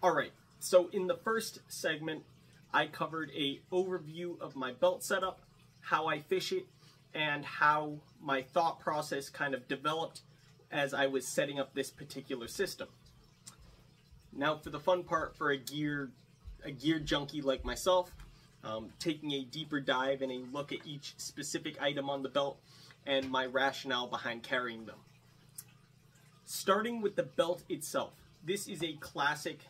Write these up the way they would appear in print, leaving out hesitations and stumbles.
Alright, so in the first segment, I covered an overview of my belt setup, how I fish it, and how my thought process kind of developed as I was setting up this particular system. Now for the fun part for a gear junkie like myself, taking a deeper dive and a look at each specific item on the belt and my rationale behind carrying them. Starting with the belt itself, this is a classic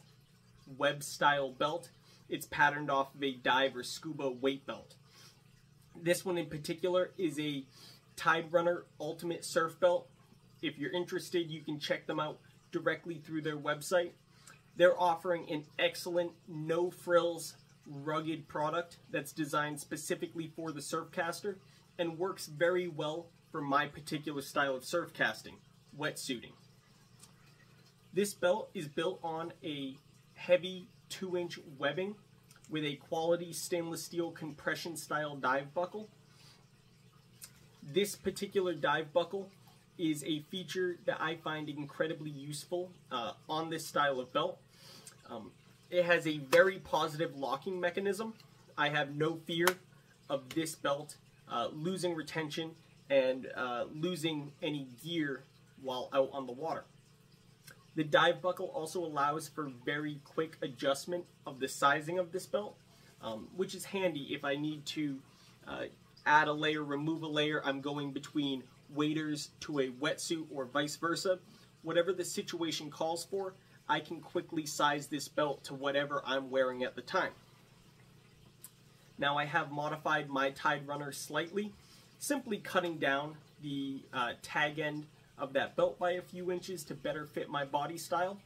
web style belt. It's patterned off of a dive or scuba weight belt. This one in particular is a Tide Runner Ultimate Surf Belt. If you're interested, you can check them out directly through their website. They're offering an excellent, no-frills, rugged product that's designed specifically for the surfcaster and works very well for my particular style of surf casting, wetsuiting. This belt is built on a heavy 2-inch webbing with a quality stainless steel compression style dive buckle. This particular dive buckle is a feature that I find incredibly useful on this style of belt. It has a very positive locking mechanism. I have no fear of this belt losing retention and losing any gear while out on the water. The dive buckle also allows for very quick adjustment of the sizing of this belt, which is handy if I need to add a layer, remove a layer. I'm going between waders to a wetsuit or vice versa. Whatever the situation calls for, I can quickly size this belt to whatever I'm wearing at the time. Now I have modified my Tide Runner slightly, simply cutting down the tag end of that belt by a few inches to better fit my body style.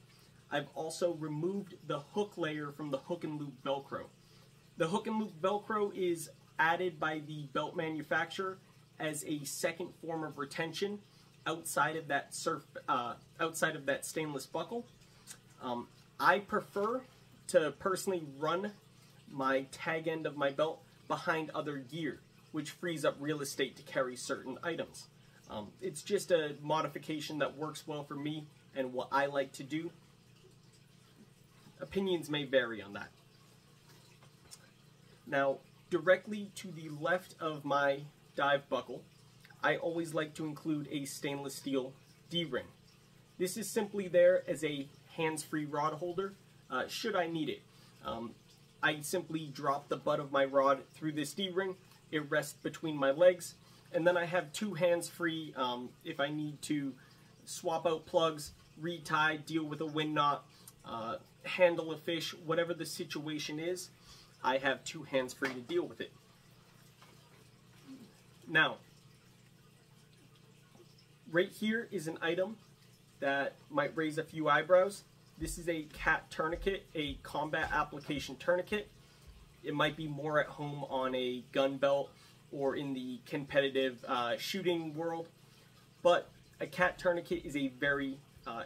I've also removed the hook layer from the hook and loop Velcro. The hook and loop Velcro is added by the belt manufacturer as a second form of retention outside of that stainless buckle. I prefer to personally run my tag end of my belt behind other gear, which frees up real estate to carry certain items. It's just a modification that works well for me and what I like to do. Opinions may vary on that. Now, directly to the left of my dive buckle, I always like to include a stainless steel D-ring. This is simply there as a hands-free rod holder, should I need it. I simply drop the butt of my rod through this D-ring, it rests between my legs, and then I have two hands free if I need to swap out plugs, retie, deal with a wind knot, handle a fish, whatever the situation is, I have two hands free to deal with it. Now, right here is an item that might raise a few eyebrows. This is a cat tourniquet, a combat application tourniquet. It might be more at home on a gun belt or in the competitive shooting world, but a cat tourniquet is a very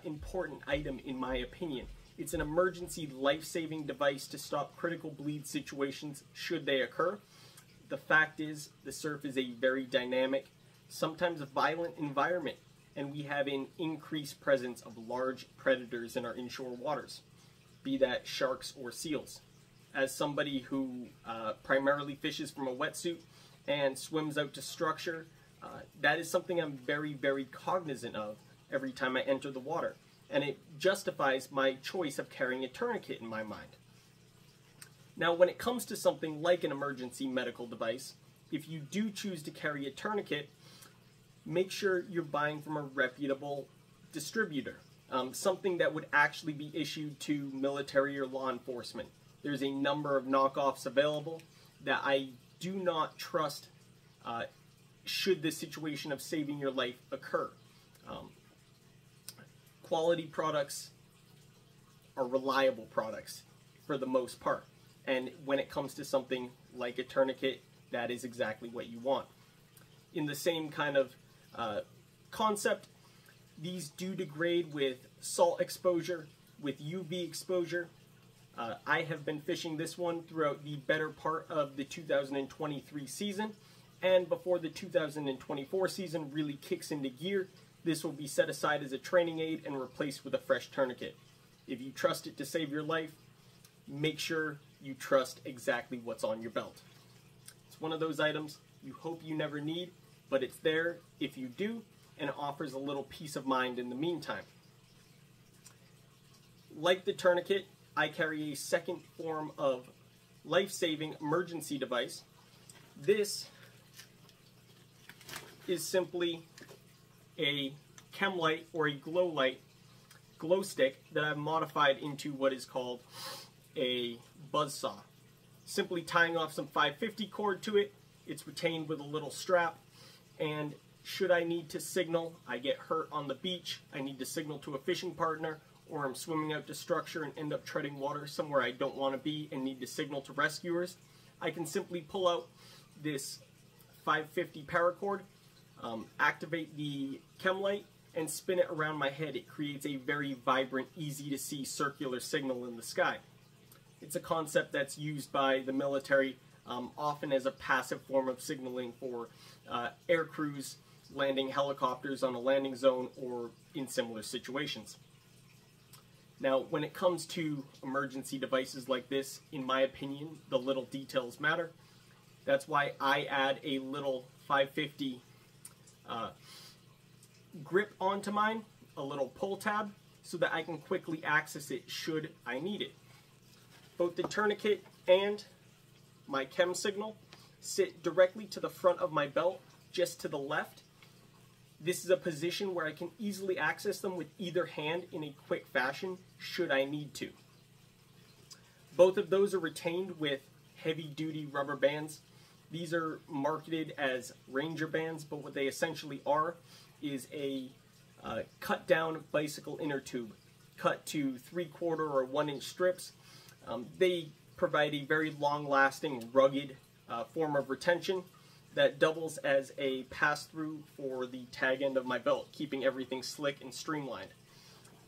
important item in my opinion. It's an emergency life-saving device to stop critical bleed situations should they occur. The fact is, the surf is a very dynamic, sometimes a violent environment, and we have an increased presence of large predators in our inshore waters, be that sharks or seals. As somebody who primarily fishes from a wetsuit and swims out to structure, that is something I'm very, very cognizant of every time I enter the water, and it justifies my choice of carrying a tourniquet in my mind. Now, when it comes to something like an emergency medical device, if you do choose to carry a tourniquet, make sure you're buying from a reputable distributor, something that would actually be issued to military or law enforcement. There's a number of knockoffs available that I do not trust should the situation of saving your life occur. Quality products are reliable products for the most part, and when it comes to something like a tourniquet, that is exactly what you want. In the same kind of concept, these do degrade with salt exposure, with UV exposure. I have been fishing this one throughout the better part of the 2023 season, and before the 2024 season really kicks into gear, this will be set aside as a training aid and replaced with a fresh tourniquet. If you trust it to save your life, make sure you trust exactly what's on your belt. It's one of those items you hope you never need, but it's there if you do, and it offers a little peace of mind in the meantime. Like the tourniquet, I carry a second form of life-saving emergency device. This is simply a Chem light or a glow stick that I've modified into what is called a buzzsaw. Simply tying off some 550 cord to it, it's retained with a little strap, and should I need to signal, I get hurt on the beach, I need to signal to a fishing partner, or I'm swimming out to structure and end up treading water somewhere I don't want to be and need to signal to rescuers, I can simply pull out this 550 paracord, activate the Chem light, and spin it around my head. It creates a very vibrant, easy to see circular signal in the sky. It's a concept that's used by the military often as a passive form of signaling for air crews landing helicopters on a landing zone or in similar situations. Now, when it comes to emergency devices like this, in my opinion, the little details matter. That's why I add a little 550 grip onto mine, a little pull tab, so that I can quickly access it should I need it. Both the tourniquet and my Chem signal sit directly to the front of my belt, just to the left. This is a position where I can easily access them with either hand in a quick fashion should I need to. Both of those are retained with heavy-duty rubber bands. These are marketed as Ranger bands, but what they essentially are is a cut-down bicycle inner tube, cut to 3/4 or 1-inch strips. They provide a very long-lasting, rugged form of retention that doubles as a pass-through for the tag end of my belt, keeping everything slick and streamlined.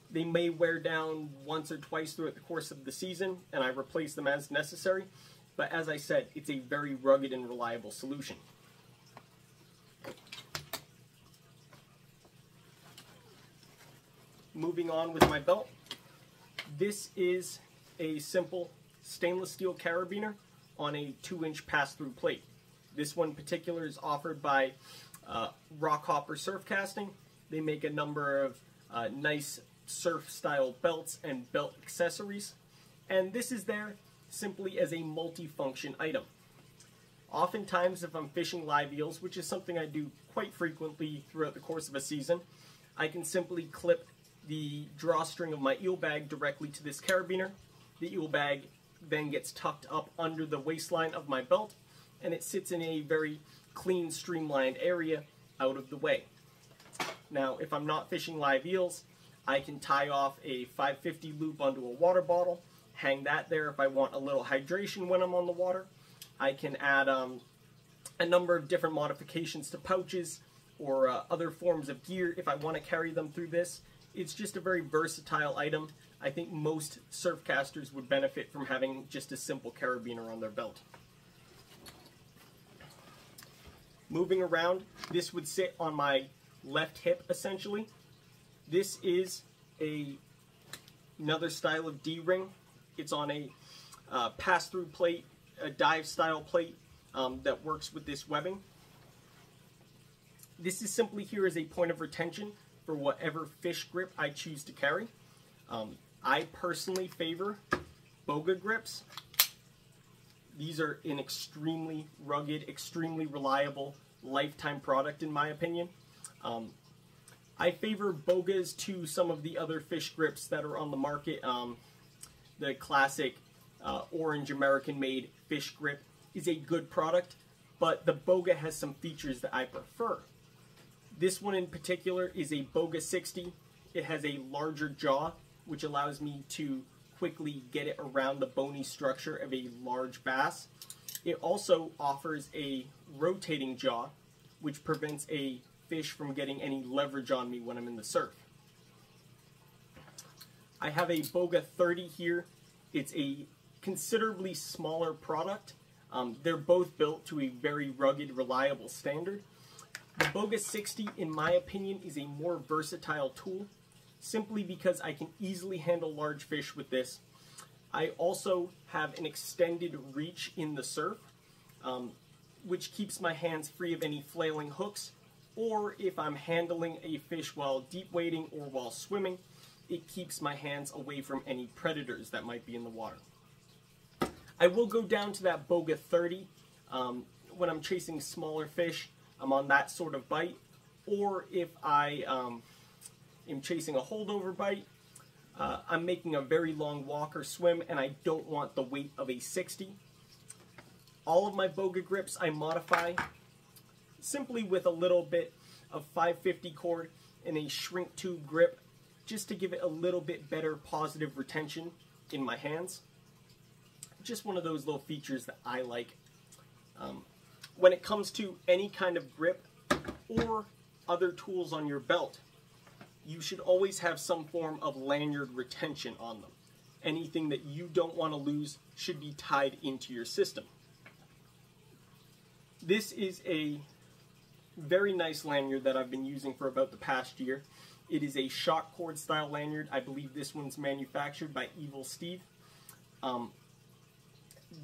They may wear down once or twice throughout the course of the season, and I replace them as necessary, but as I said, it's a very rugged and reliable solution. Moving on with my belt, this is a simple stainless steel carabiner on a 2-inch pass-through plate. This one in particular is offered by Rockhopper Surf Casting. They make a number of nice surf-style belts and belt accessories, and this is there simply as a multi-function item. Oftentimes, if I'm fishing live eels, which is something I do quite frequently throughout the course of a season, I can simply clip the drawstring of my eel bag directly to this carabiner. The eel bag then gets tucked up under the waistline of my belt, and it sits in a very clean, streamlined area out of the way. Now, if I'm not fishing live eels, I can tie off a 550 loop onto a water bottle, hang that there if I want a little hydration when I'm on the water. I can add a number of different modifications to pouches or other forms of gear if I want to carry them through this. It's just a very versatile item. I think most surf casters would benefit from having just a simple carabiner on their belt. Moving around, this would sit on my left hip essentially. This is another style of D-ring. It's on a pass-through plate, a dive style plate that works with this webbing. This is simply here as a point of retention for whatever fish grip I choose to carry. I personally favor Boga grips. These are an extremely rugged, extremely reliable, lifetime product in my opinion. I favor Bogas to some of the other fish grips that are on the market. The classic orange American-made fish grip is a good product, but the Boga has some features that I prefer. This one in particular is a Boga 60. It has a larger jaw, which allows me to quickly get it around the bony structure of a large bass. It also offers a rotating jaw, which prevents a fish from getting any leverage on me when I'm in the surf. I have a Boga 30 here. It's a considerably smaller product. They're both built to a very rugged, reliable standard. The Boga 60, in my opinion, is a more versatile tool. simply because I can easily handle large fish with this. I also have an extended reach in the surf, which keeps my hands free of any flailing hooks, or if I'm handling a fish while deep wading or while swimming, it keeps my hands away from any predators that might be in the water. I will go down to that Boga 30 when I'm chasing smaller fish. I'm on that sort of bite, or if I am chasing a holdover bite, I'm making a very long walk or swim and I don't want the weight of a 60. All of my Boga grips I modify simply with a little bit of 550 cord and a shrink tube grip, just to give it a little bit better positive retention in my hands. Just one of those little features that I like. When it comes to any kind of grip or other tools on your belt, you should always have some form of lanyard retention on them. Anything that you don't want to lose should be tied into your system. This is a very nice lanyard that I've been using for about the past year. It is a shock cord style lanyard. I believe this one's manufactured by Evil Steve.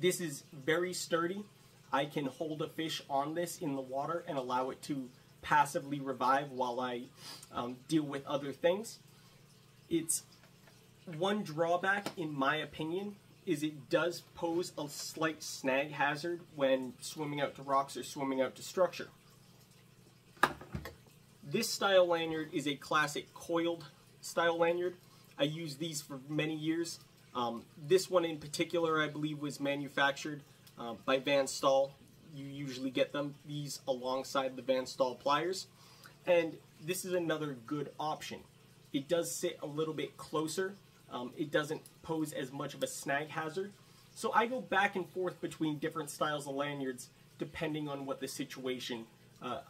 This is very sturdy. I can hold a fish on this in the water and allow it to passively revive while I deal with other things. Its one drawback, in my opinion, is it does pose a slight snag hazard when swimming out to rocks or swimming out to structure. This style lanyard is a classic coiled style lanyard. I used these for many years. This one in particular, I believe, was manufactured by Van Staal. You usually get these alongside the Van Staal pliers. And this is another good option. It does sit a little bit closer. It doesn't pose as much of a snag hazard. So I go back and forth between different styles of lanyards depending on what the situation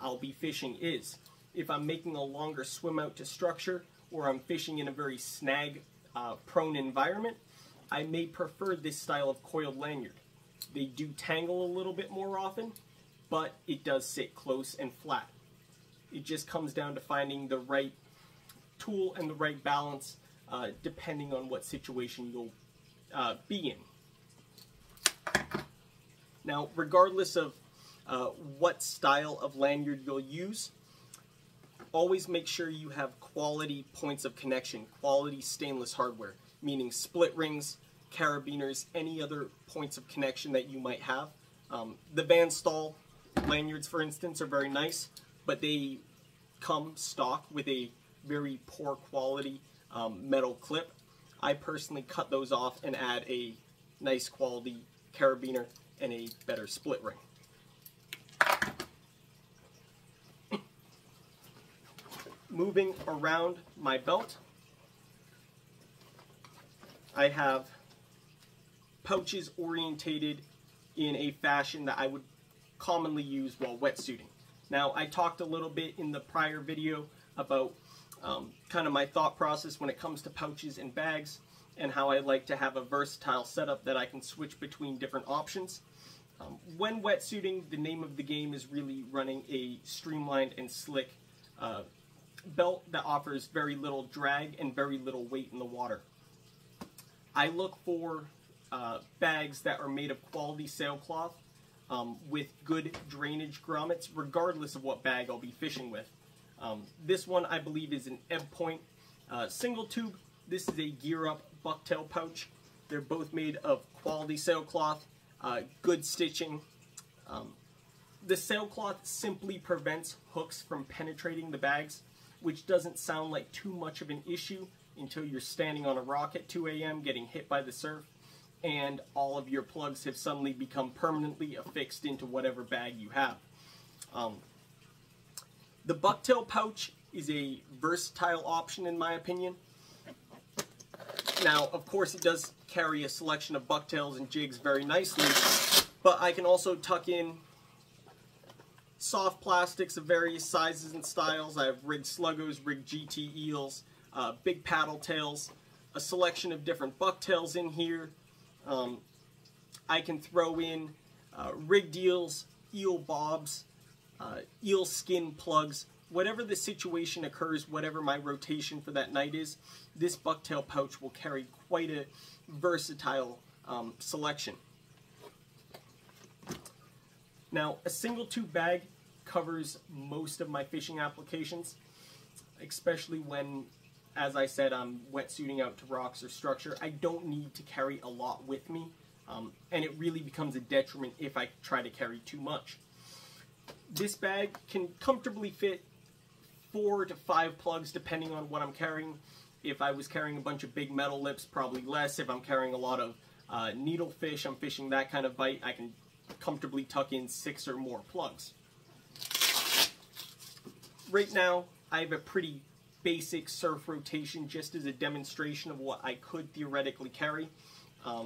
I'll be fishing is. If I'm making a longer swim out to structure, or I'm fishing in a very snag prone environment, I may prefer this style of coiled lanyard. They do tangle a little bit more often, but it does sit close and flat. It just comes down to finding the right tool and the right balance depending on what situation you'll be in. Now, regardless of what style of lanyard you'll use, always make sure you have quality points of connection, quality stainless hardware, meaning split rings, carabiners, any other points of connection that you might have. The Van Staal lanyards, for instance, are very nice, but they come stock with a very poor quality metal clip. I personally cut those off and add a nice quality carabiner and a better split ring. Moving around my belt, I have pouches orientated in a fashion that I would commonly use while wetsuiting. Now, I talked a little bit in the prior video about kind of my thought process when it comes to pouches and bags, and how I like to have a versatile setup that I can switch between different options. When wetsuiting, the name of the game is really running a streamlined and slick belt that offers very little drag and very little weight in the water. I look for bags that are made of quality sailcloth with good drainage grommets, regardless of what bag I'll be fishing with. This one, I believe, is an Ebb Point single tube. This is a Gear Up Bucktail pouch. They're both made of quality sailcloth, good stitching. The sailcloth simply prevents hooks from penetrating the bags, which doesn't sound like too much of an issue until you're standing on a rock at 2 a.m. getting hit by the surf, and all of your plugs have suddenly become permanently affixed into whatever bag you have. The Bucktail pouch is a versatile option in my opinion. Now, of course, it does carry a selection of bucktails and jigs very nicely, but I can also tuck in soft plastics of various sizes and styles. I have rigged sluggos, rigged GT eels, big paddle tails, a selection of different bucktails in here. I can throw in rigged eels, eel bobs, eel skin plugs, whatever the situation occurs, whatever my rotation for that night is, this Bucktail pouch will carry quite a versatile selection. Now, a single tube bag covers most of my fishing applications, especially when, as I said, I'm wetsuiting out to rocks or structure. I don't need to carry a lot with me, and it really becomes a detriment if I try to carry too much. This bag can comfortably fit 4 to 5 plugs depending on what I'm carrying. If I was carrying a bunch of big metal lips, probably less. If I'm carrying a lot of needlefish, I'm fishing that kind of bite, I can comfortably tuck in 6 or more plugs. Right now, I have a pretty basic surf rotation just as a demonstration of what I could theoretically carry. I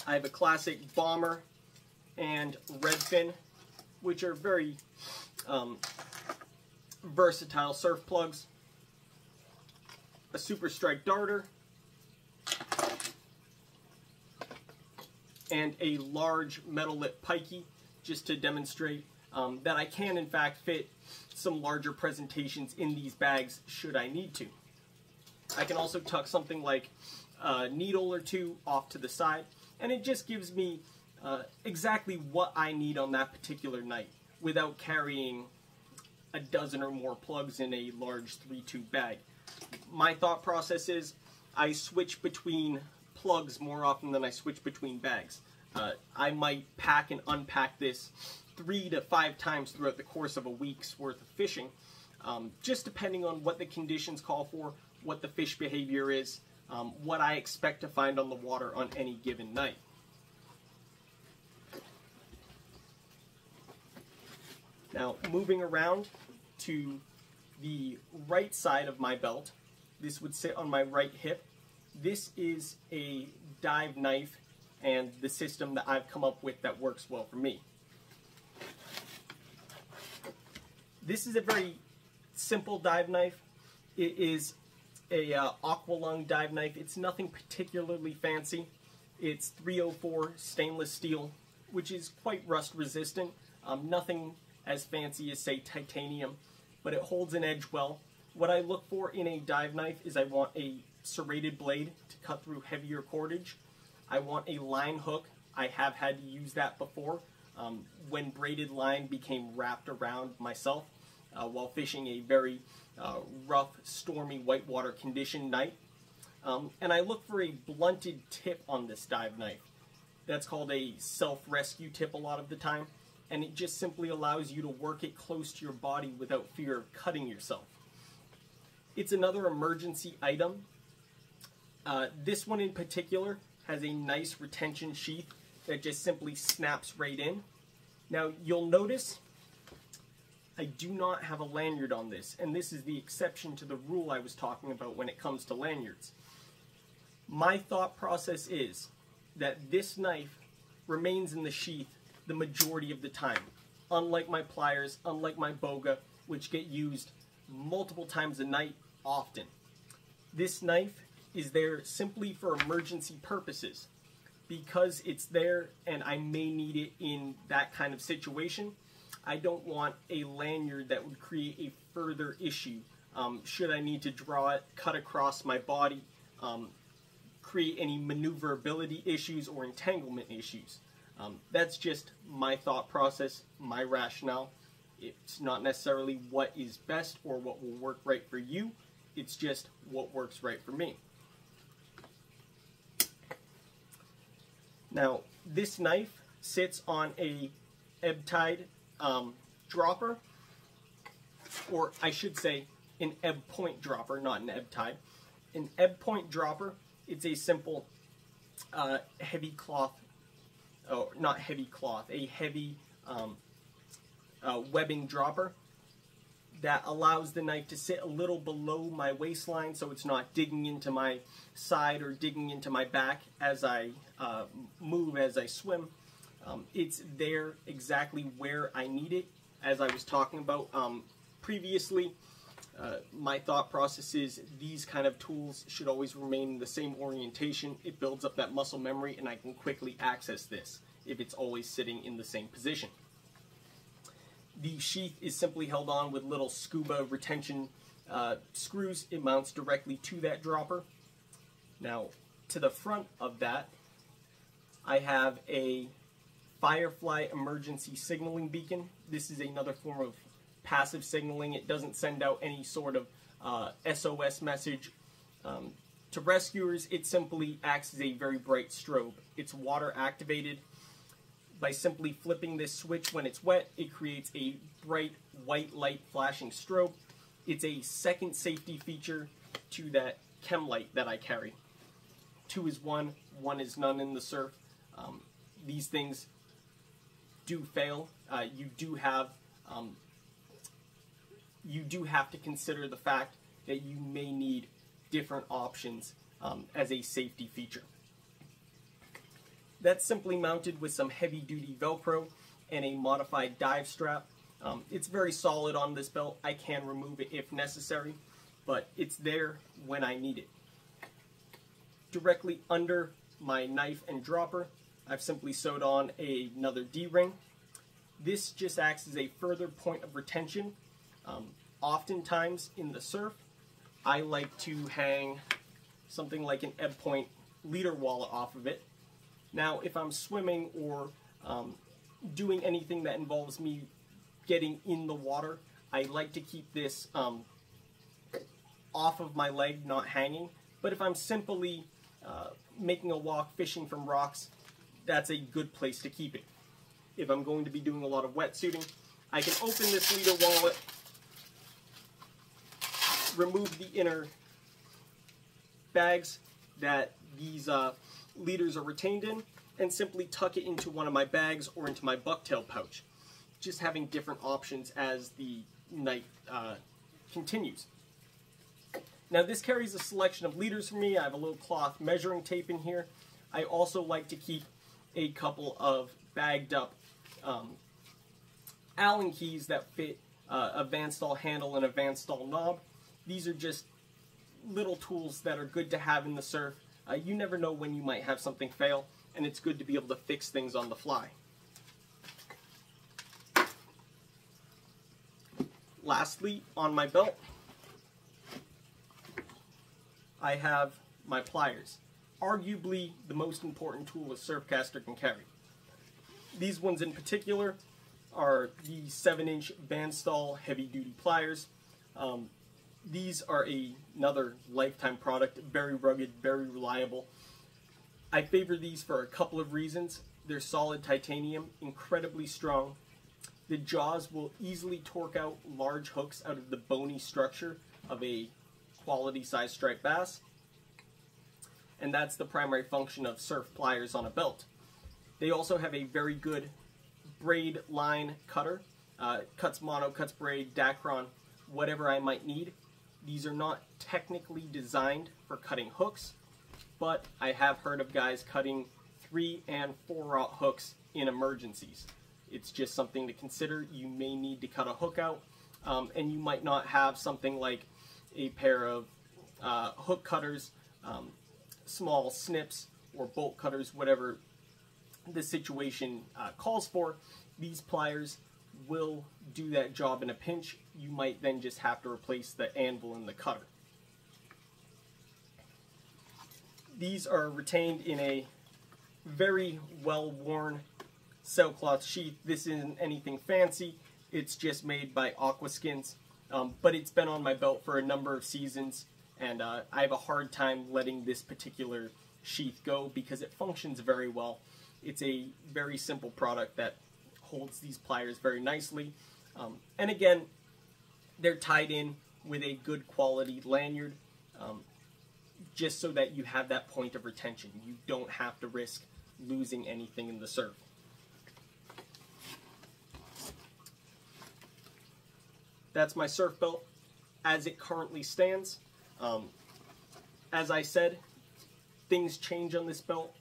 have a classic bomber and redfin, which are very versatile surf plugs, a super strike darter, and a large metal lip pikey, just to demonstrate that I can in fact fit some larger presentations in these bags should I need to. I can also tuck something like a needle or two off to the side, and it just gives me exactly what I need on that particular night without carrying a dozen or more plugs in a large 3-tube bag. My thought process is I switch between plugs more often than I switch between bags. I might pack and unpack this 3 to 5 times throughout the course of a week's worth of fishing, just depending on what the conditions call for, what the fish behavior is, what I expect to find on the water on any given night. Now, moving around to the right side of my belt, this would sit on my right hip. This is a dive knife and the system that I've come up with that works well for me. This is a very simple dive knife. It is a Aqualung dive knife. It's nothing particularly fancy. It's 304 stainless steel, which is quite rust resistant. Nothing as fancy as, say, titanium, but it holds an edge well. What I look for in a dive knife is I want a serrated blade to cut through heavier cordage. I want a line hook. I have had to use that before when braided line became wrapped around myself while fishing a very rough, stormy whitewater condition night. And I look for a blunted tip on this dive knife. That's called a self-rescue tip a lot of the time, and it just simply allows you to work it close to your body without fear of cutting yourself. It's another emergency item. This one in particular has a nice retention sheath that just simply snaps right in. Now you'll notice I do not have a lanyard on this, and this is the exception to the rule I was talking about when it comes to lanyards. My thought process is that this knife remains in the sheath the majority of the time, unlike my pliers, unlike my boga, which get used multiple times a night, often. This knife is there simply for emergency purposes. Because it's there and I may need it in that kind of situation, I don't want a lanyard that would create a further issue should I need to draw it, cut across my body, create any maneuverability issues or entanglement issues. That's just my thought process, my rationale. It's not necessarily what is best or what will work right for you. It's just what works right for me. Now, this knife sits on a ebb tide dropper, or I should say an ebb point dropper, not an ebb tide. An ebb point dropper, it's a simple heavy cloth, oh, not heavy cloth, a heavy webbing dropper that allows the knife to sit a little below my waistline so it's not digging into my side or digging into my back as I move, as I swim. It's there exactly where I need it. As I was talking about previously, my thought process is these kind of tools should always remain in the same orientation. It builds up that muscle memory and I can quickly access this if it's always sitting in the same position. The sheath is simply held on with little scuba retention screws. It mounts directly to that dropper. Now, to the front of that, I have a Firefly emergency signaling beacon. This is another form of passive signaling. It doesn't send out any sort of SOS message to rescuers. It simply acts as a very bright strobe. It's water activated. By simply flipping this switch when it's wet, it creates a bright white light flashing strobe. It's a second safety feature to that Chem light that I carry. 2 is 1, 1 is none in the surf. These things do fail. You do have to consider the fact that you may need different options as a safety feature. That's simply mounted with some heavy-duty Velcro and a modified dive strap. It's very solid on this belt. I can remove it if necessary, but it's there when I need it. Directly under my knife and dropper, I've simply sewed on another D-ring. This just acts as a further point of retention. Oftentimes in the surf, I like to hang something like an ebb point leader wallet off of it. Now, if I'm swimming or doing anything that involves me getting in the water, I like to keep this off of my leg, not hanging. But if I'm simply making a walk, fishing from rocks, that's a good place to keep it. If I'm going to be doing a lot of wetsuiting, I can open this leader wallet, remove the inner bags that these leaders are retained in, and simply tuck it into one of my bags or into my Bucktail pouch. Just having different options as the night continues. Now, this carries a selection of leaders for me. I have a little cloth measuring tape in here. I also like to keep a couple of bagged up Allen keys that fit a van stall handle and a van stall knob. These are just little tools that are good to have in the surf. You never know when you might have something fail, and it's good to be able to fix things on the fly. Lastly, on my belt, I have my pliers. Arguably the most important tool a surfcaster can carry. These ones in particular are the 7-inch van stall heavy-duty pliers. These are another lifetime product, very rugged, very reliable. I favor these for a couple of reasons. They're solid titanium, incredibly strong. The jaws will easily torque out large hooks out of the bony structure of a quality size striped bass. And that's the primary function of surf pliers on a belt. They also have a very good braid line cutter. Cuts mono, cuts braid, Dacron, whatever I might need. These are not technically designed for cutting hooks, but I have heard of guys cutting 3- and 4-aught hooks in emergencies. It's just something to consider. You may need to cut a hook out, and you might not have something like a pair of hook cutters, small snips, or bolt cutters, whatever the situation calls for. These pliers will do that job in a pinch. You might then just have to replace the anvil and the cutter. These are retained in a very well-worn sailcloth sheath. This isn't anything fancy. It's just made by Aquaskins, but it's been on my belt for a number of seasons, and I have a hard time letting this particular sheath go because it functions very well. It's a very simple product that holds these pliers very nicely. And again, they're tied in with a good quality lanyard, just so that you have that point of retention. You don't have to risk losing anything in the surf. That's my surf belt as it currently stands. As I said, things change on this belt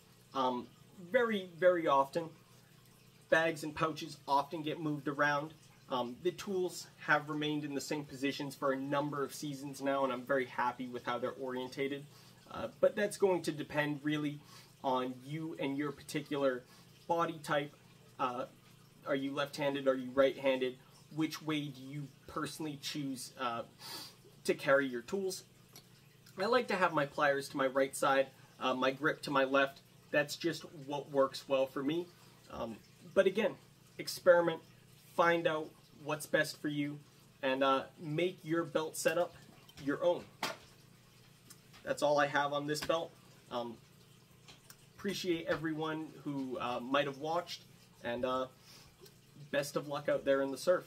very, very often. Bags and pouches often get moved around. The tools have remained in the same positions for a number of seasons now, and I'm very happy with how they're orientated. But that's going to depend really on you and your particular body type. Are you left-handed? Are you right-handed? which way do you personally choose to carry your tools. I like to have my pliers to my right side, my grip to my left. That's just what works well for me. But again, experiment, find out what's best for you, and make your belt setup your own. That's all I have on this belt. Appreciate everyone who might have watched, and best of luck out there in the surf.